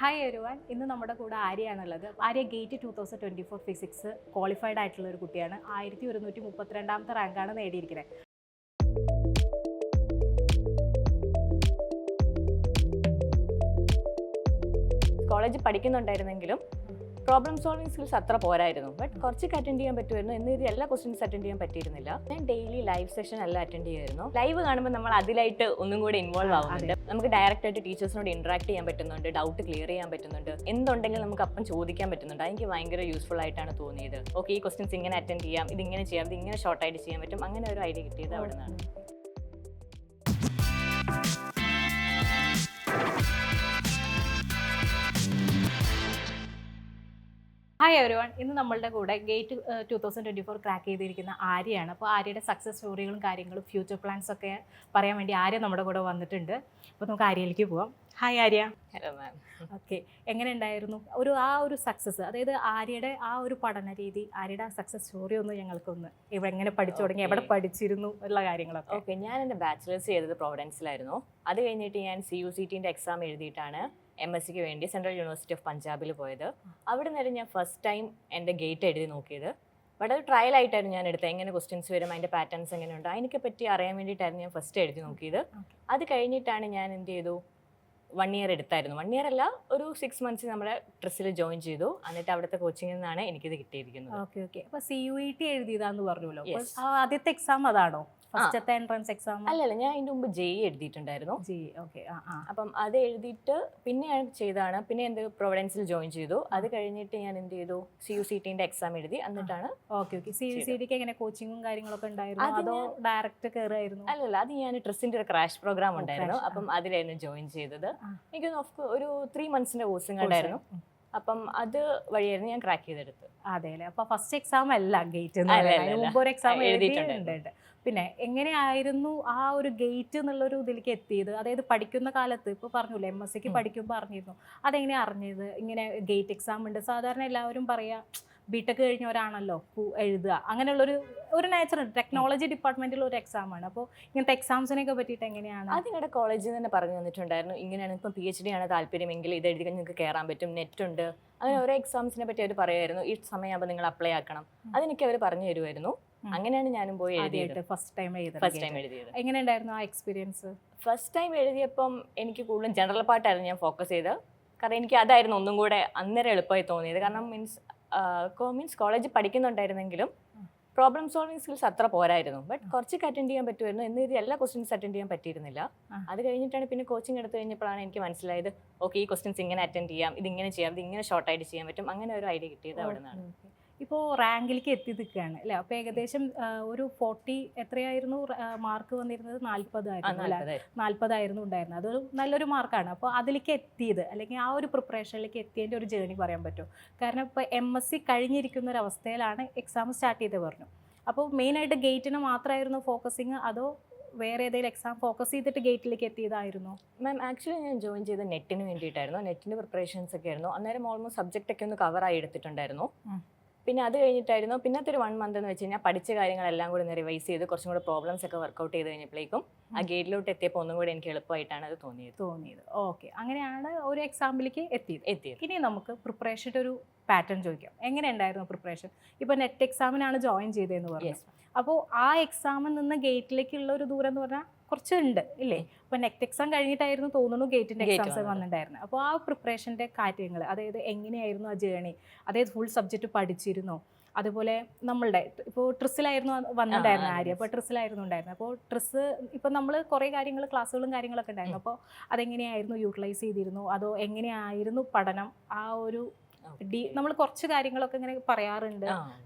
Hi everyone, ഇന്ന് നമ്മുടെ കൂടെ ആര്യയാണുള്ളത്. ആര്യ ഗേറ്റ് 2024 ഫിസിക്സ് ക്വാളിഫൈഡ് ആയിട്ടുള്ള ഒരു കുട്ടിയാണ്. 1132ാമത്തെ റാങ്കാണ് നേടിയിരിക്കുന്നത്. കോളേജിൽ പഠിക്കുന്നുണ്ടായിരുന്നെങ്കിലും പ്രോബ്ലം സോൾവിങ് സ്കിൽസ് അത്ര പോരായിരുന്നു. ബട്ട് കുറച്ചൊക്കെ അറ്റൻഡ് ചെയ്യാൻ പറ്റുമായിരുന്നു. എന്ന് ഇത് എല്ലാ ക്വസ്റ്റ്യൻസ് അറ്റൻഡ് ചെയ്യാൻ പറ്റിയിരുന്നില്ല. ഞാൻ ഡെയിലി ലൈവ് സെഷൻ എല്ലാം അറ്റൻഡ് ചെയ്യുമായിരുന്നു. ലൈവ് കാണുമ്പോൾ നമ്മൾ അതിലായിട്ട് ഒന്നും കൂടി ഇൻവോൾവ് ആവുന്നുണ്ട്. നമുക്ക് ഡയറക്റ്റ് ആയിട്ട് ടീച്ചേഴ്സിനോട് ഇന്ററാക്ട് ചെയ്യാൻ പറ്റുന്നുണ്ട്, ഡൗട്ട് ക്ലിയർ ചെയ്യാൻ പറ്റുന്നുണ്ട്, എന്തുണ്ടെങ്കിലും നമുക്ക് അപ്പം ചോദിക്കാൻ പറ്റുന്നുണ്ട്. എനിക്ക് ഭയങ്കര യൂസ്ഫുൾ ആയിട്ടാണ് തോന്നിയത്. ഓക്കെ, ഈ ക്വസ്റ്റ്യൻസ് ഇങ്ങനെ അറ്റൻഡ് ചെയ്യാം, ഇതിങ്ങനെ ചെയ്യാം, ഇത് ഇങ്ങനെ ഷോർട്ടായിട്ട് ചെയ്യാൻ പറ്റും. അങ്ങനെ ഒരു ഐഡിയ കിട്ടിയത് അവിടെ നിന്നാണ്. ഹായ് എവരിവൺ, ഇന്ന് നമ്മളുടെ കൂടെ ഗേറ്റ് 2024 ക്രാക്ക് ചെയ്തിരിക്കുന്ന ആര്യയാണ്. അപ്പോൾ ആര്യയുടെ സക്സസ് സ്റ്റോറികളും കാര്യങ്ങളും ഫ്യൂച്ചർ പ്ലാൻസ് ഒക്കെ പറയാൻ വേണ്ടി ആര്യ നമ്മുടെ കൂടെ വന്നിട്ടുണ്ട്. അപ്പോൾ നമുക്ക് ആര്യയിലേക്ക് പോവാം. Hi Arya. Hello ma'am. Okay, എങ്ങനെ ഉണ്ടായിരുന്നു ആ ഒരു സക്സസ്? അതായത് ആര്യയുടെ ആ ഒരു പഠന രീതി, ആര്യയുടെ ആ സക്സസ് സ്റ്റോറി ഒന്ന് ഞങ്ങൾക്കൊന്ന് എങ്ങനെ പഠിച്ചു തുടങ്ങി, എവിടെ പഠിച്ചിരുന്നു ഉള്ള കാര്യങ്ങളൊക്കെ. ഓക്കെ, ഞാൻ എൻ്റെ ബാച്ചിലേഴ്സ് ചെയ്തത് പ്രോവിഡൻസിലായിരുന്നു. അത് കഴിഞ്ഞിട്ട് ഞാൻ CUCT എക്സാം എഴുതിയിട്ടാണ് MSCക്ക് വേണ്ടി സെൻട്രൽ യൂണിവേഴ്സിറ്റി ഓഫ് പഞ്ചാബിൽ പോയത്. അവിടെ നിന്നായിരുന്നു ഞാൻ ഫസ്റ്റ് ടൈം എൻ്റെ ഗേറ്റ് എഴുതി നോക്കിയത്. ബട്ട് അത് ട്രയൽ ആയിട്ടായിരുന്നു ഞാൻ എടുത്തത്. എങ്ങനെ ക്വസ്റ്റ്യൻസ് വരും, അതിൻ്റെ പാറ്റേൺസ് എങ്ങനെയുണ്ട്, അതിനൊക്കെ പറ്റി അറിയാൻ വേണ്ടിയിട്ടായിരുന്നു ഞാൻ ഫസ്റ്റ് എഴുതി നോക്കിയത്. അത് കഴിഞ്ഞിട്ടാണ് ഞാൻ എന്ത് ചെയ്തു, 1 ഇയർ എടുത്തായിരുന്നു. 1 ഇയർ അല്ല, ഒരു 6 months നമ്മുടെ ട്രസ്സിൽ ജോയിൻ ചെയ്തു. എന്നിട്ട് അവിടുത്തെ കോച്ചിങ്ങിൽ നിന്നാണ് എനിക്കിത് കിട്ടിയിരിക്കുന്നത്. Okay okay. അപ്പോൾ CUET എഴുതിയതാന്ന് പറഞ്ഞല്ലോ. ആദ്യത്തെ എക്സാം അതാണോ? ഫസ്റ്റത്തെ എൻട്രൻസ് എക്സാം? അല്ലല്ല, ഞാൻ അതിൻ്റെ മുമ്പ് JEE എഴുതിയിട്ടുണ്ടായിരുന്നു. ഓക്കെ. അപ്പം അത് എഴുതിയിട്ട് പിന്നെ ഞാൻ ചെയ്തതാണ്. പിന്നെ എന്ത് പ്രൊവിഡൻസിൽ ജോയിൻ ചെയ്തു. അത് കഴിഞ്ഞിട്ട് ഞാൻ എന്ത് ചെയ്തു, CUCT എക്സാം എഴുതി. എന്നിട്ടാണ് ഓക്കെ ഓക്കെ. CUCT എങ്ങനെ കോച്ചിങ്ങും കാര്യങ്ങളൊക്കെ ഉണ്ടായിരുന്നു, അതോ ഡയറക്റ്റ് കയറായിരുന്നു? അല്ലല്ല, അത് ഞാൻ ട്രസ്സിൻ്റെ ഒരു ക്രാഷ് പ്രോഗ്രാം ഉണ്ടായിരുന്നു. അപ്പം അതിലായിരുന്നു ജോയിൻ ചെയ്തത്. എനിക്ക് ഒരു 3 months കോഴ്സും ഉണ്ടായിരുന്നു. അപ്പം അത് വഴിയായിരുന്നു ഞാൻ ക്രാക്ക് ചെയ്തെടുത്ത്. അതെ അല്ലേ. അപ്പൊ ഫസ്റ്റ് എക്സാം അല്ല ഗേറ്റ്, മുമ്പ് ഒരു എക്സാം എഴുതിയിട്ടുണ്ട്. പിന്നെ എങ്ങനെയായിരുന്നു ആ ഒരു ഗേറ്റ് എന്നുള്ളൊരു ഇതിലേക്ക് എത്തിയത്? അതായത് പഠിക്കുന്ന കാലത്ത് ഇപ്പോൾ പറഞ്ഞില്ലേ, MSCക്ക് പഠിക്കുമ്പോൾ അറിഞ്ഞിരുന്നു, അതെങ്ങനെയാണ് അറിഞ്ഞത് ഇങ്ങനെ ഗേറ്റ് എക്സാം ഉണ്ട്? സാധാരണ എല്ലാവരും പറയാ BTech കഴിഞ്ഞവരാണല്ലോ എഴുതുക, അങ്ങനെയുള്ളൊരു നേച്ചറുണ്ട്. ടെക്നോളജി ഡിപ്പാർട്ട്മെന്റിൽ ഒരു എക്സാമാണ്. അപ്പോൾ ഇങ്ങനത്തെ എക്സാംസിനെയൊക്കെ പറ്റിയിട്ട് എങ്ങനെയാണ്? അത് നിങ്ങളുടെ കോളേജിൽ തന്നെ പറഞ്ഞു തന്നിട്ടുണ്ടായിരുന്നു, ഇങ്ങനെയാണ് ഇപ്പം PhD ആണ് താല്പര്യമെങ്കിൽ ഇത് എഴുതി നിങ്ങൾക്ക് കയറാൻ പറ്റും, നെറ്റ് ഉണ്ട്, അങ്ങനെ ഓരോ എക്സാംസിനെ പറ്റി അവർ പറയുമായിരുന്നു. ഈ സമയമാകുമ്പോൾ നിങ്ങൾ അപ്ലൈ ആക്കണം, അതിനൊക്കെ അവർ പറഞ്ഞു തരുമായിരുന്നു. അങ്ങനെയാണ് ഞാനും പോയി എഴുതിയത്. ഫസ്റ്റ് ടൈം എഴുതിയത്. എങ്ങനെ ഉണ്ടായിരുന്നു ആ എക്സ്പീരിയൻസ്? ഫസ്റ്റ് ടൈം എഴുതിയപ്പം എനിക്ക് കൂടുതലും ജനറൽ പാർട്ടായിരുന്നു ഞാൻ ഫോക്കസ് ചെയ്തത്. കാരണം എനിക്ക് അതായിരുന്നു ഒന്നും കൂടെ അന്നേരം എളുപ്പമായി തോന്നിയത്. കാരണം മീൻസ് കോളേജിൽ പഠിക്കുന്നുണ്ടായിരുന്നെങ്കിലും പ്രോബ്ലം സോൾവിങ് സ്കിൽസ് അത്ര പോരായിരുന്നു. ബട്ട് കുറച്ചൊക്കെ അറ്റൻഡ് ചെയ്യാൻ പറ്റുമായിരുന്നു. എന്ന് ഇത് എല്ലാ ക്വസ്റ്റ്യൻസ് അറ്റൻഡ് ചെയ്യാൻ പറ്റിയിരുന്നില്ല. അത് കഴിഞ്ഞിട്ടാണ് പിന്നെ കോച്ചിങ് എടുത്തു കഴിഞ്ഞപ്പോഴാണ് എനിക്ക് മനസ്സിലായത്, ഓക്കെ, ഈ ക്വസ്റ്റ്യൻസ് ഇങ്ങനെ അറ്റൻഡ് ചെയ്യാം, ഇതിങ്ങനെ ചെയ്യാം, ഇത് ഇങ്ങനെ ഷോർട്ടായിട്ട് ചെയ്യാൻ പറ്റും. അങ്ങനെ ഒരു ഐഡിയ കിട്ടിയത് അവിടെ നിന്നാണ്. ഇപ്പോൾ റാങ്കിലേക്ക് എത്തി നിൽക്കുകയാണ് അല്ലേ? അപ്പോൾ ഏകദേശം ഒരു 40 എത്രയായിരുന്നു മാർക്ക് വന്നിരുന്നത്? 40 ആയിരുന്നു അല്ലേ? 40 ആയിരുന്നു ഉണ്ടായിരുന്നത്. അതൊരു നല്ലൊരു മാർക്കാണ്. അപ്പോൾ അതിലേക്ക് എത്തിയത്, അല്ലെങ്കിൽ ആ ഒരു പ്രിപ്പറേഷനിലേക്ക് എത്തിയതിൻ്റെ ഒരു ജേർണി പറയാൻ പറ്റുമോ? കാരണം ഇപ്പോൾ MSc കഴിഞ്ഞിരിക്കുന്ന ഒരു അവസ്ഥയിലാണ് എക്സാം സ്റ്റാർട്ട് ചെയ്ത് പറഞ്ഞു. അപ്പോൾ മെയിനായിട്ട് ഗേറ്റിന് മാത്രമായിരുന്നു ഫോക്കസിങ്, അതോ വേറെ ഏതെങ്കിലും എക്സാം ഫോക്കസ് ചെയ്തിട്ട് ഗേറ്റിലേക്ക് എത്തിയതായിരുന്നു? മാം, ആക്ച്വലി ഞാൻ ജോയിൻ ചെയ്ത നെറ്റിന് വേണ്ടിയിട്ടായിരുന്നു. നെറ്റിൻ്റെ പ്രിപ്പറേഷൻസ് ഒക്കെ ആയിരുന്നു. അന്നേരം ഓൾമോസ്റ്റ് സബ്ജക്റ്റ് ഒക്കെ ഒന്ന് കവറായി എടുത്തിട്ടുണ്ടായിരുന്നു. പിന്നെ അത് കഴിഞ്ഞിട്ടായിരുന്നു പിന്നത്തെ ഒരു 1 month എന്ന് വെച്ച് കഴിഞ്ഞാൽ പഠിച്ച കാര്യങ്ങളെല്ലാം കൂടി ഒന്ന് റിവൈസ് ചെയ്ത് കുറച്ചും കൂടെ പ്രോബ്ലംസ് ഒക്കെ വർക്കൗട്ട് ചെയ്ത് കഴിഞ്ഞപ്പോഴേക്കും ആ ഗേറ്റിലോട്ട് എത്തിയപ്പോൾ ഒന്നും കൂടി എനിക്ക് എളുപ്പമായിട്ടാണ് അത് തോന്നിയത്. ഓക്കെ, അങ്ങനെയാണ് ഒരു എക്സാമ്പിലേക്ക് എത്തിയത്. ഇനി നമുക്ക് പ്രിപ്പറേഷൻ്റെ ഒരു പാറ്റേൺ ചോദിക്കാം. എങ്ങനെ ഉണ്ടായിരുന്നു പ്രിപ്പറേഷൻ? ഇപ്പോൾ നെറ്റ് എക്സാമിനാണ് ജോയിൻ ചെയ്തതെന്ന് പറഞ്ഞു. അപ്പോൾ ആ എക്സാമിൽ നിന്ന് ഗേറ്റിലേക്കുള്ള ഒരു ദൂരം എന്ന് പറഞ്ഞാൽ കുറച്ചുണ്ട് ഇല്ലേ? അപ്പോൾ നെറ്റ് എക്സാം കഴിഞ്ഞിട്ടായിരുന്നു തോന്നുന്നു ഗേറ്റിൻ്റെ എക്സാംസ് വന്നിട്ടുണ്ടായിരുന്നത്. അപ്പോൾ ആ പ്രിപ്പറേഷൻ്റെ കാര്യങ്ങൾ, അതായത് എങ്ങനെയായിരുന്നു ആ ജേണി? അതായത് ഫുൾ സബ്ജക്റ്റ് പഠിച്ചിരുന്നോ? അതുപോലെ നമ്മളുടെ ഇപ്പോൾ ട്രിസ്സിലായിരുന്നു വന്നിട്ടുണ്ടായിരുന്നത് ആര്യ. അപ്പോൾ ട്രിസ്സിലായിരുന്നു ഉണ്ടായിരുന്നത്. അപ്പോൾ ട്രിസ് ഇപ്പോൾ നമ്മൾ കുറേ കാര്യങ്ങൾ, ക്ലാസ്സുകളും കാര്യങ്ങളൊക്കെ ഉണ്ടായിരുന്നു. അപ്പോൾ അതെങ്ങനെയായിരുന്നു യൂട്ടിലൈസ് ചെയ്തിരുന്നു? അതോ എങ്ങനെയായിരുന്നു പഠനം? ആ ഒരു നമ്മൾ കുറച്ച് കാര്യങ്ങളൊക്കെ ഇങ്ങനെ പറയാറുണ്ട്,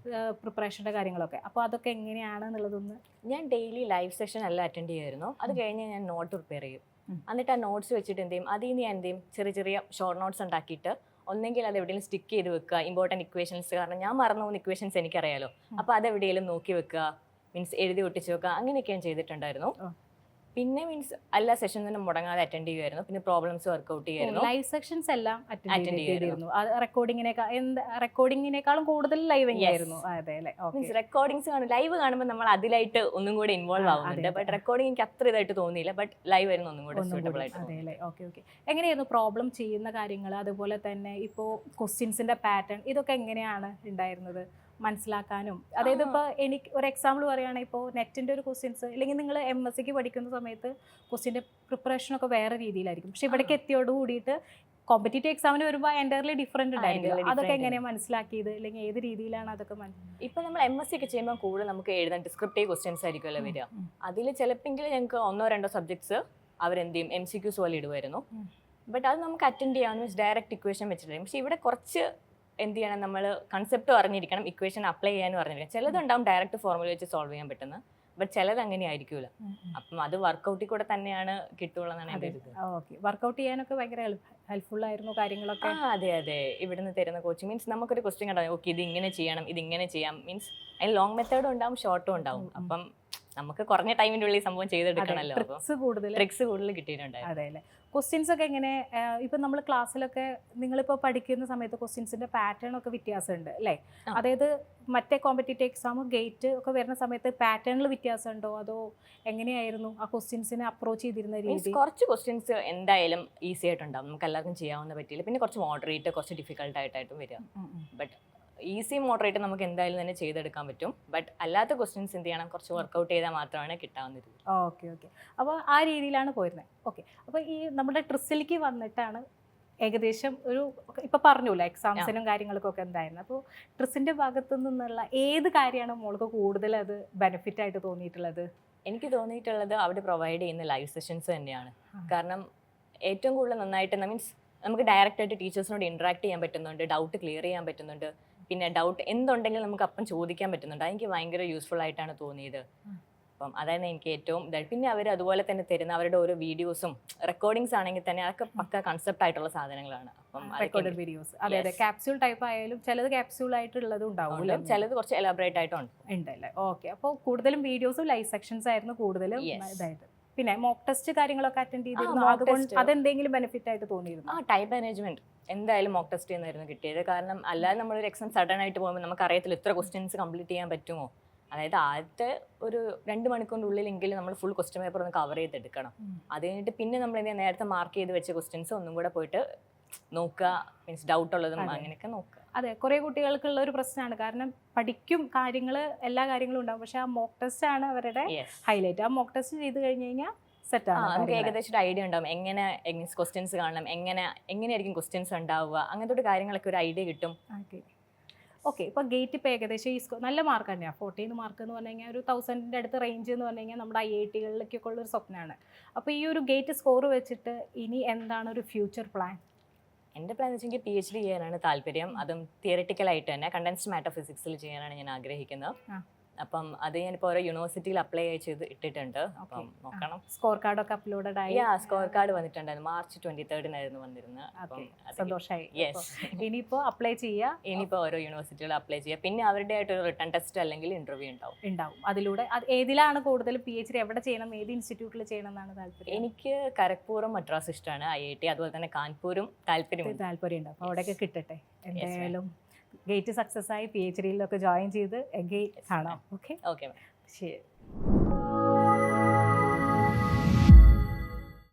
പ്രിപ്പറേഷൻ്റെ കാര്യങ്ങളൊക്കെ. അപ്പോൾ അതൊക്കെ എങ്ങനെയാണ് എന്നുള്ളതൊന്ന്. ഞാൻ ഡെയിലി ലൈവ് സെഷൻ എല്ലാം അറ്റൻഡ് ചെയ്യുമായിരുന്നു. അത് കഴിഞ്ഞ് ഞാൻ നോട്ട് പ്രിപ്പയർ ചെയ്യും. എന്നിട്ട് ആ നോട്ട്സ് വെച്ചിട്ട് എന്ത് ചെയ്യും, അതിൽ നിന്ന് ഞാൻ എന്ത് ചെയ്യും, ചെറിയ ചെറിയ ഷോർട്ട് നോട്ട്സ് ഉണ്ടാക്കിയിട്ട് ഒന്നെങ്കിൽ അത് എവിടെയെങ്കിലും സ്റ്റിക്ക് ചെയ്ത് വെക്കുക, ഇമ്പോർട്ടൻറ്റ് ഇക്വേഷൻസ്. കാരണം ഞാൻ മറന്നു പോകുന്ന ഇക്വേഷൻസ് എനിക്കറിയാലോ. അപ്പോൾ അത് എവിടെയെങ്കിലും നോക്കി വെക്കുക, മീൻസ് എഴുതി ഒട്ടിച്ച് വെക്കുക, അങ്ങനെയൊക്കെ ഞാൻ ചെയ്തിട്ടുണ്ടായിരുന്നു. പിന്നെ മീൻസ് എല്ലാ സെഷൻസിനും മുടങ്ങാതെ അറ്റൻഡ് ചെയ്യുമായിരുന്നു. പിന്നെ പ്രോബ്ലംസ് വർക്ക്ഔട്ട് ചെയ്യുമായിരുന്നു. ലൈവ് സെക്ഷൻസ് എല്ലാം Attend അറ്റൻഡ് ചെയ്തിരുന്നു. അത് റെക്കോർഡിങ്ങിനേക്കാളും കൂടുതൽ ലൈവിംഗ് ആയിരുന്നു. അതെ അല്ലേ? മീൻസ് റെക്കോർഡിങ്സ് കാണും, ലൈവ് കാണുമ്പോൾ നമ്മൾ അതിലായിട്ട് ഒന്നും കൂടെ ഇൻവോൾവ് ആവുന്നുണ്ട്. ബട്ട് റെക്കോർഡിംഗ് എനിക്ക് അത്ര ഇതായിട്ട് തോന്നിയില്ല. ബട്ട് ലൈവ് ആയിരുന്നു ഒന്നും കൂടെ സ്യൂട്ടബിൾ ആയിട്ട് അതെ അല്ലേ? Okay okay. എങ്ങനെയായിരുന്നു പ്രോബ്ലം ചെയ്യുന്ന കാര്യങ്ങൾ, അതുപോലെ തന്നെ ഇപ്പോൾ ക്വസ്റ്റ്യൻസിന്റെ പാറ്റേൺ, ഇതൊക്കെ എങ്ങനെയാണ് ഉണ്ടായിരുന്നത് മനസ്സിലാക്കാനും? അതായത് ഇപ്പോൾ എനിക്ക് ഒരു എക്സാമ്പിൾ പറയുകയാണെങ്കിൽ, ഇപ്പോൾ നെറ്റിൻ്റെ ഒരു ക്വസ്റ്റ്യൻസ്, അല്ലെങ്കിൽ നിങ്ങൾ MSc പഠിക്കുന്ന സമയത്ത് ക്വസ്റ്റ്യൻ്റെ പ്രിപ്പറേഷനൊക്കെ വേറെ രീതിയിലായിരിക്കും. പക്ഷെ ഇവിടേക്ക് എത്തിയോട് കൂടിയിട്ട് കോമ്പറ്റേറ്റീവ് എക്സാമിന് വരുമ്പോൾ എൻ്റയർലി ഡിഫറെൻ്റ് ഉണ്ടായിരിക്കും. അതൊക്കെ എങ്ങനെയാണ് മനസ്സിലാക്കിയത്, അല്ലെങ്കിൽ ഏത് രീതിയിലാണ് അതൊക്കെ ഇപ്പൊ നമ്മൾ MSc ഒക്കെ ചെയ്യുമ്പോൾ കൂടുതൽ നമുക്ക് എഴുതാൻ ഡിസ്ക്രിപ്റ്റീവ് ക്വസ്റ്റ്യൻസ് ആയിരിക്കുമല്ലോ വരിക. അതിൽ ചിലപ്പോൾ ഞങ്ങൾക്ക് 1-2 സബ്ജക്ട്സ് അവരെന്ത് ചെയ്യും MCQs പോലെ ഇടുമായിരുന്നു. ബട്ട് അത് നമുക്ക് അറ്റൻഡ് ചെയ്യാൻ മീൻസ് ഡയറക്റ്റ് ഇക്വേഷൻ വെച്ചിട്ട്. പക്ഷെ ഇവിടെ കുറച്ച് എന്ത് ചെയ്യണം, നമ്മൾ കൺസെപ്റ്റ് അറിഞ്ഞിരിക്കണം, ഇക്വേഷൻ അപ്ലൈ ചെയ്യാനും അറിഞ്ഞിരിക്കണം. ചിലതുണ്ടാവും ഡയറക്റ്റ് ഫോർമുല വെച്ച് സോൾവ് ചെയ്യാൻ പറ്റുന്നത്, ബട്ട് ചിലത് അങ്ങനെ ആയിരിക്കൂല. അപ്പം അത് വർക്കൗട്ടിൽ കൂടെ തന്നെയാണ് കിട്ടുള്ളൂ എന്നാണ് എൻ്റെ ഒരു ഇത്. ഓക്കെ. വർക്കൗട്ട് ചെയ്യാനൊക്കെ ഭയങ്കര ഹെൽപ്ഫുൾ ആയിരുന്നു കാര്യങ്ങളൊക്കെ. അതെ അതെ. ഇവിടുന്ന് തരുന്ന കോച്ചിങ് മീൻസ് നമുക്കൊരു ക്വസ്റ്റ്യൻ കണ്ടാൽ ഓക്കെ ഇത് ഇങ്ങനെ ചെയ്യണം, ഇത് ഇങ്ങനെ ചെയ്യാം. മീൻസ് അതിന് ലോങ് മെത്തേഡും ഉണ്ടാവും, ഷോർട്ടും ഉണ്ടാവും. അപ്പം നമുക്ക് കുറഞ്ഞ ടൈമിൻ്റെ ഉള്ളിൽ സംഭവം ചെയ്തെടുക്കണമല്ലോ. ട്രിക്സ് കൂടുതൽ കിട്ടിയിട്ടുണ്ടായിരുന്നു. അതെ അല്ലേ? ക്വസ്റ്റ്യൻസ് ഒക്കെ എങ്ങനെ, ഇപ്പം നമ്മൾ ക്ലാസ്സിലൊക്കെ നിങ്ങളിപ്പോൾ പഠിക്കുന്ന സമയത്ത് ക്വസ്റ്റ്യൻസിൻ്റെ പാറ്റേൺ ഒക്കെ വ്യത്യാസമുണ്ട് അല്ലേ? അതായത് മറ്റേ കോമ്പറ്റേറ്റീവ് എക്സാം ഗേറ്റ് ഒക്കെ വരുന്ന സമയത്ത് പാറ്റേണിൽ വ്യത്യാസമുണ്ടോ, അതോ എങ്ങനെയായിരുന്നു ആ ക്വസ്റ്റ്യൻസിനെ അപ്രോച്ച് ചെയ്തിരുന്ന രീതി? കുറച്ച് ക്വസ്റ്റ്യൻസ് എന്തായാലും ഈസി ആയിട്ടുണ്ടാവും, നമുക്ക് എല്ലാവർക്കും ചെയ്യാവുന്ന പറ്റിയില്ല. പിന്നെ കുറച്ച് മോഡറേറ്റ്, കുറച്ച് ഡിഫിക്കൽട്ട് ആയിട്ടായിട്ടും വരിക. ബട്ട് ഈസി മോഡറേറ്റ് നമുക്ക് എന്തായാലും തന്നെ ചെയ്തെടുക്കാൻ പറ്റും. ബട്ട് അല്ലാത്ത ക്വസ്റ്റ്യൻസ് എന്ത് ചെയ്യണം, കുറച്ച് വർക്കൗട്ട് ചെയ്താൽ മാത്രമാണ് കിട്ടാവുന്നത്. Okay okay. അപ്പോൾ ആ രീതിയിലാണ് പോയിരുന്നത്. ഓക്കെ. അപ്പോൾ ഈ നമ്മുടെ ട്രിസിലേക്ക് വന്നിട്ടാണ് ഏകദേശം ഒരു ഇപ്പോൾ പറഞ്ഞില്ല എക്സാംസിനും കാര്യങ്ങൾക്കൊക്കെ എന്തായിരുന്നു. അപ്പോൾ ട്രിസിൻ്റെ ഭാഗത്തു നിന്നുള്ള ഏത് കാര്യമാണ് മോൾക്ക് കൂടുതൽ അത് ബെനിഫിറ്റ് ആയിട്ട് തോന്നിയിട്ടുള്ളത്? എനിക്ക് തോന്നിയിട്ടുള്ളത് അവിടെ പ്രൊവൈഡ് ചെയ്യുന്ന ലൈവ് സെഷൻസ് തന്നെയാണ്. കാരണം ഏറ്റവും കൂടുതൽ നന്നായിട്ട് മീൻസ് നമുക്ക് ഡയറക്റ്റായിട്ട് ടീച്ചേഴ്സിനോട് ഇൻട്രാക്ട് ചെയ്യാൻ പറ്റുന്നുണ്ട്, ഡൗട്ട് ക്ലിയർ ചെയ്യാൻ പറ്റുന്നുണ്ട്. പിന്നെ ഡൗട്ട് എന്തുണ്ടെങ്കിലും നമുക്ക് അപ്പം ചോദിക്കാൻ പറ്റുന്നുണ്ട്. അതെനിക്ക് ഭയങ്കര യൂസ്ഫുൾ ആയിട്ടാണ് തോന്നിയത്. അപ്പം അതാണ് എനിക്ക് ഏറ്റവും ഇതായിട്ട്. പിന്നെ അവർ അതുപോലെ തന്നെ തരുന്ന അവരുടെ ഓരോ വീഡിയോസും റെക്കോർഡിങ്സ് ആണെങ്കിൽ തന്നെ അതൊക്കെ പക്ക കൺസെപ്റ്റ് ആയിട്ടുള്ള സാധനങ്ങളാണ്. അപ്പം റെക്കോർഡഡ് വീഡിയോസ്, അതെ അതെ. ക്യാപ്സ്യൂൾ ടൈപ്പ് ആയാലും ചിലത് ക്യാപ്സ്യൂൾ ആയിട്ടുള്ളതും ഉണ്ടാവും, ചിലത് കുറച്ച് എലാബറേറ്റ് ആയിട്ടുണ്ട് ഉണ്ടല്ലേ? ഓക്കെ. അപ്പോൾ കൂടുതലും വീഡിയോസും ലൈവ് സെക്ഷൻസ് ആയിരുന്നു കൂടുതലും ഇതായിട്ട്. പിന്നെ മോക്ക് ടെസ്റ്റ് കാര്യങ്ങളൊക്കെ അറ്റൻഡ് ചെയ്തിരുന്നു, അതുകൊണ്ട് അതെന്തെങ്കിലും ബെനിഫിറ്റ് ആയിട്ട് തോന്നിയിരുന്നു? ടൈം മാനേജ്മെന്റ് എന്തായാലും മോക്ക് ടെസ്റ്റ് ചെയ്യുന്നതായിരുന്നു കിട്ടിയത്. കാരണം അല്ലാതെ നമ്മളൊരു എക്സാം സഡൻ ആയിട്ട് പോകുമ്പോൾ നമുക്ക് അറിയത്തില്ല ഇത്ര ക്വസ്റ്റ്യൻസ് കംപ്ലീറ്റ് ചെയ്യാൻ പറ്റുമോ. അതായത് ആദ്യത്തെ ഒരു 2 മണിക്കൂറിൻ്റെ ഉള്ളിലെങ്കിലും നമ്മൾ ഫുൾ ക്വസ്റ്റ്യൻ പേപ്പർ ഒന്ന് കവർ ചെയ്തെടുക്കണം. അത് കഴിഞ്ഞിട്ട് പിന്നെ നമ്മൾ നേരത്തെ മാർക്ക് ചെയ്ത് വെച്ച ക്വസ്റ്റ്യൻസ് ഒന്നും കൂടെ പോയിട്ട് നോക്കുക, മീൻസ് ഡൗട്ട് ഉള്ളതും അങ്ങനെയൊക്കെ നോക്കുക. അതെ, കുറേ കുട്ടികൾക്കുള്ള ഒരു പ്രശ്നമാണ്. കാരണം പഠിക്കും കാര്യങ്ങൾ, എല്ലാ കാര്യങ്ങളും ഉണ്ടാവും, പക്ഷെ ആ മോക്ക് ടെസ്റ്റ് ആണ് അവരുടെ ഹൈലൈറ്റ്. ആ മോക്ക് ടെസ്റ്റ് ചെയ്ത് കഴിഞ്ഞ് കഴിഞ്ഞാൽ സെറ്റാണ്. നമുക്ക് ഏകദേശം ഒരു ഐഡിയ ഉണ്ടാവും എങ്ങനെ ക്വസ്റ്റ്യൻസ് കാണണം, എങ്ങനെയായിരിക്കും ക്വസ്റ്റ്യൻസ് ഉണ്ടാവുക, അങ്ങനത്തെ ഒരു കാര്യങ്ങളൊക്കെ ഒരു ഐഡിയ കിട്ടും. ഓക്കെ. ഇപ്പോൾ ഗേറ്റ് ഇപ്പോൾ ഏകദേശം ഈ നല്ല മാർക്ക് തന്നെയാണ്. 14 മാർക്ക് എന്ന് പറഞ്ഞു കഴിഞ്ഞാൽ ഒരു 1000-ൻ്റെ അടുത്ത് റേഞ്ച് എന്ന് പറഞ്ഞു കഴിഞ്ഞാൽ നമ്മുടെ IIT-കളിലേക്കൊക്കെ ഉള്ളൊരു സ്വപ്നമാണ്. അപ്പോൾ ഈ ഒരു ഗേറ്റ് സ്കോർ വെച്ചിട്ട് ഇനി എന്താണ് ഒരു ഫ്യൂച്ചർ പ്ലാൻ? എൻ്റെ പ്ലാൻ എന്ന് വെച്ചെങ്കിൽ PhD ചെയ്യാനാണ് താല്പര്യം. അതും തിയററ്റിക്കലായിട്ട് തന്നെ കണ്ടൻസ്ഡ് മാറ്റർ ഫിസിക്സിൽ ചെയ്യാനാണ് ഞാൻ ആഗ്രഹിക്കുന്നത്. അപ്പം അത് ഞാനിപ്പോൾ ഓരോ യൂണിവേഴ്സിറ്റിയിൽ അപ്ലൈ ചെയ്ത് ഇട്ടിട്ടുണ്ട്. അപ്പം നോക്കണം. സ്കോർ കാർഡൊക്കെ അപ്ലോഡഡ് ആയി? സ്കോർ കാർഡ് വന്നിട്ടുണ്ടായിരുന്നു. മാർച്ച് 23 വന്നിരുന്നത്. സന്തോഷമായി. ഇനിയിപ്പോൾ അപ്ലൈ ചെയ്യുക, ഇനിയിപ്പോൾ ഓരോ യൂണിവേഴ്സിറ്റികൾ അപ്ലൈ ചെയ്യുക. പിന്നെ അവരുടെ ആയിട്ട് ഒരു റിട്ടേൺ ടെസ്റ്റ് അല്ലെങ്കിൽ ഇന്റർവ്യൂ ഉണ്ടാവും. അതിലൂടെ ഏതിലാണ് കൂടുതൽ PhD എവിടെ ചെയ്യണം, ഏത് ഇൻസ്റ്റിറ്റ്യൂട്ടിൽ ചെയ്യണം എന്നാണ് താല്പര്യം? എനിക്ക് ഖരഗ്പൂറും മദ്രാസ് ഇഷ്ടമാണ്, IIT അതുപോലെ തന്നെ കാൺപൂരും താല്പര്യമുണ്ട്. അപ്പോൾ അവിടെയൊക്കെ കിട്ടട്ടെ. എന്തായാലും ഗേറ്റ് സക്സസ് ആയി PhD-യിലൊക്കെ ജോയിൻ ചെയ്ത് എഗെയിൻ കാണാം. ഓക്കെ ഓക്കെ ശരി.